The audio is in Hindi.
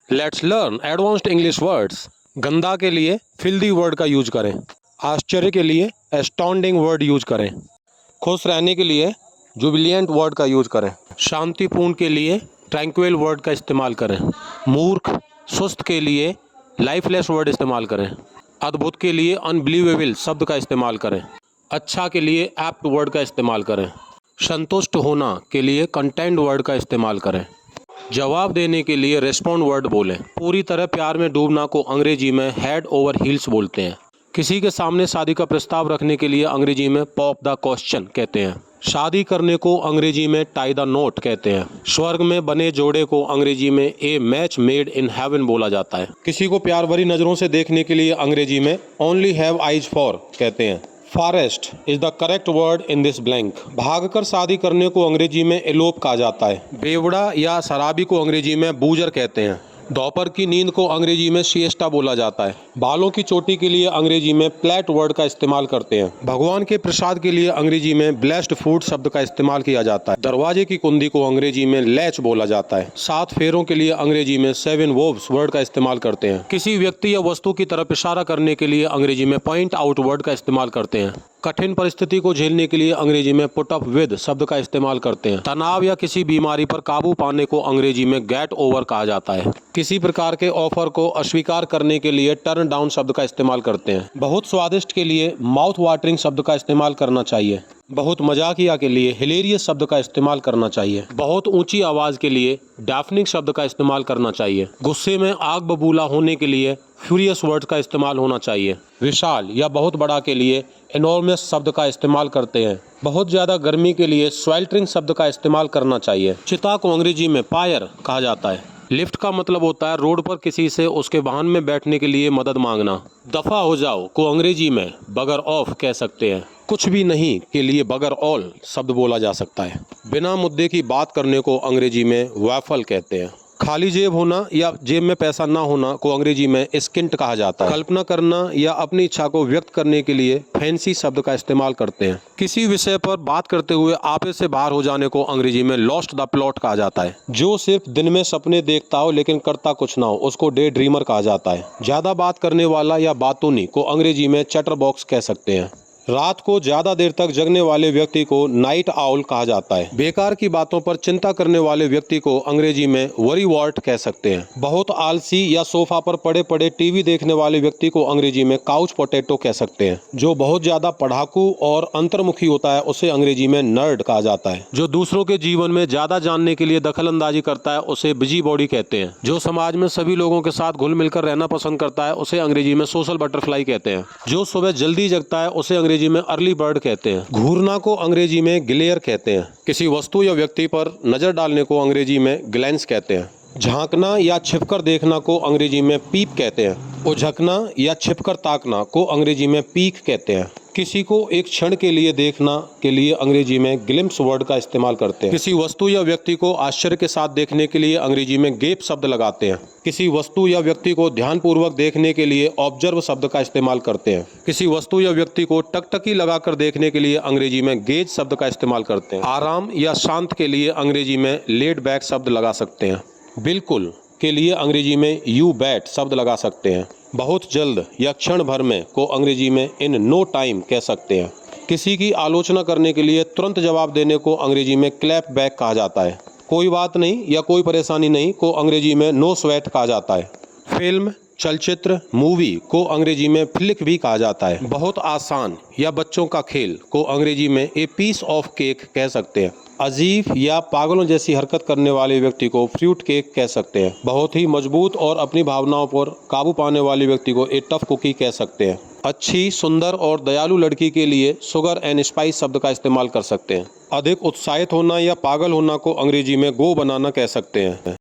Let's learn advanced English words. गंदा के लिए फिल्दी वर्ड का यूज करें। आश्चर्य के लिए एस्टॉन्डिंग वर्ड यूज करें। खुश रहने के लिए जुबिलियंट वर्ड का यूज करें। शांतिपूर्ण के लिए ट्रैंक्विल वर्ड का इस्तेमाल करें। मूर्ख सुस्त के लिए लाइफलेस वर्ड इस्तेमाल करें। अद्भुत के लिए अनबिलीवेबल शब्द का इस्तेमाल करें। अच्छा के लिए एप्ट वर्ड का इस्तेमाल करें। संतुष्ट होना के लिए कंटेंट वर्ड का इस्तेमाल करें। जवाब देने के लिए रेस्पॉन्ड वर्ड बोलें। पूरी तरह प्यार में डूबना को अंग्रेजी में हेड ओवर हील्स बोलते हैं। किसी के सामने शादी का प्रस्ताव रखने के लिए अंग्रेजी में पॉप द क्वेश्चन कहते हैं। शादी करने को अंग्रेजी में टाई द नोट कहते हैं। स्वर्ग में बने जोड़े को अंग्रेजी में ए मैच मेड इन हेवन बोला जाता है। किसी को प्यार भरी नजरों से देखने के लिए अंग्रेजी में ओनली हैव आइज फॉर कहते हैं। Forest is the correct word in this blank. भागकर शादी करने को अंग्रेजी में एलोप कहा जाता है। बेवड़ा या शराबी को अंग्रेजी में बूजर कहते हैं। दोपहर की नींद को अंग्रेजी में सिएस्टा बोला जाता है। बालों की चोटी के लिए अंग्रेजी में प्लेट वर्ड का इस्तेमाल करते हैं। भगवान के प्रसाद के लिए अंग्रेजी में ब्लेस्ड फूड शब्द का इस्तेमाल किया जाता है। दरवाजे की कुंडी को अंग्रेजी में लैच बोला जाता है। 7 फेरों के लिए अंग्रेजी में 7 वोव्स वर्ड का इस्तेमाल करते हैं। किसी व्यक्ति या वस्तु की तरफ इशारा करने के लिए अंग्रेजी में पॉइंट आउट वर्ड का इस्तेमाल करते हैं। कठिन परिस्थिति को झेलने के लिए अंग्रेजी में पुट अप विद शब्द का इस्तेमाल करते हैं। तनाव या किसी बीमारी पर काबू पाने को अंग्रेजी में गेट ओवर कहा जाता है। किसी प्रकार के ऑफर को अस्वीकार करने के लिए टर्न डाउन शब्द का इस्तेमाल करते हैं। बहुत स्वादिष्ट के लिए माउथ वाटरिंग शब्द का इस्तेमाल करना चाहिए। बहुत मजाकिया के लिए हिलेरियस शब्द का इस्तेमाल करना चाहिए। बहुत ऊंची आवाज के लिए डैफनिंग शब्द का इस्तेमाल करना चाहिए। गुस्से में आग बबूला होने के लिए फ्यूरियस वर्ड का इस्तेमाल होना चाहिए। विशाल या बहुत बड़ा के लिए एनॉर्मस शब्द का इस्तेमाल करते हैं। बहुत ज्यादा गर्मी के लिए स्वेल्टरिंग शब्द का इस्तेमाल करना चाहिए। चिता को अंग्रेजी में फायर कहा जाता है। लिफ्ट का मतलब होता है रोड पर किसी से उसके वाहन में बैठने के लिए मदद मांगना। दफा हो जाओ को अंग्रेजी में बगर ऑफ कह सकते हैं। कुछ भी नहीं के लिए बगर ऑल शब्द बोला जा सकता है। बिना मुद्दे की बात करने को अंग्रेजी में वैफल कहते हैं। खाली जेब होना या जेब में पैसा ना होना को अंग्रेजी में स्किंट कहा जाता है। कल्पना करना या अपनी इच्छा को व्यक्त करने के लिए फैंसी शब्द का इस्तेमाल करते हैं। किसी विषय पर बात करते हुए आपे से बाहर हो जाने को अंग्रेजी में लॉस्ट द प्लॉट कहा जाता है। जो सिर्फ दिन में सपने देखता हो लेकिन करता कुछ ना हो उसको डे ड्रीमर कहा जाता है। ज्यादा बात करने वाला या बातूनी को अंग्रेजी में चैटर बॉक्स कह सकते हैं। रात को ज्यादा देर तक जगने वाले व्यक्ति को नाइट आउल कहा जाता है। बेकार की बातों पर चिंता करने वाले व्यक्ति को अंग्रेजी में वरीवॉर्ट कह सकते हैं। बहुत आलसी या सोफा पर पड़े पड़े टीवी देखने वाले व्यक्ति को अंग्रेजी में काउच पोटैटो कह सकते हैं। जो बहुत ज्यादा पढ़ाकू और अंतर्मुखी होता है उसे अंग्रेजी में नर्ड कहा जाता है। जो दूसरों के जीवन में ज्यादा जानने के लिए दखल अंदाजी करता है उसे बिजी बॉडी कहते हैं। जो समाज में सभी लोगों के साथ घुल मिलकर रहना पसंद करता है उसे अंग्रेजी में सोशल बटरफ्लाई कहते हैं। जो सुबह जल्दी जगता है उसे अंग्रेजी में अर्ली बर्ड कहते हैं। घूरना को अंग्रेजी में ग्लेयर कहते हैं। किसी वस्तु या व्यक्ति पर नजर डालने को अंग्रेजी में ग्लैंस कहते हैं। झांकना या छिपकर देखना को अंग्रेजी में पीप कहते हैं। उझकना या छिपकर ताकना को अंग्रेजी में पीक कहते हैं। किसी को एक क्षण के लिए देखना के लिए अंग्रेजी में ग्लिम्स वर्ड का इस्तेमाल करते हैं। किसी वस्तु या व्यक्ति को आश्चर्य के साथ देखने के लिए अंग्रेजी में गेप शब्द लगाते हैं। किसी वस्तु या व्यक्ति को ध्यानपूर्वक देखने के लिए ऑब्जर्व शब्द का इस्तेमाल करते हैं। किसी वस्तु या व्यक्ति को टकटकी लगाकर देखने के लिए अंग्रेजी में गेज शब्द का इस्तेमाल करते हैं। आराम या शांत के लिए अंग्रेजी में लेड बैक शब्द लगा सकते हैं। बिल्कुल के लिए अंग्रेजी में यू बैट शब्द लगा सकते हैं। बहुत जल्द या क्षण भर में को अंग्रेजी में इन नो टाइम कह सकते हैं। किसी की आलोचना करने के लिए तुरंत जवाब देने को अंग्रेजी में क्लैप बैक कहा जाता है। कोई बात नहीं या कोई परेशानी नहीं को अंग्रेजी में नो स्वेट कहा जाता है। फिल्म चलचित्र मूवी को अंग्रेजी में फ्लिक भी कहा जाता है। बहुत आसान या बच्चों का खेल को अंग्रेजी में ए पीस ऑफ केक कह सकते हैं। अजीब या पागलों जैसी हरकत करने वाले व्यक्ति को फ्रूट केक कह सकते हैं। बहुत ही मजबूत और अपनी भावनाओं पर काबू पाने वाले व्यक्ति को ए टफ कुकी कह सकते हैं। अच्छी, सुंदर और दयालु लड़की के लिए शुगर एंड स्पाइस शब्द का इस्तेमाल कर सकते हैं। अधिक उत्साहित होना या पागल होना को अंग्रेजी में गो बनाना कह सकते हैं।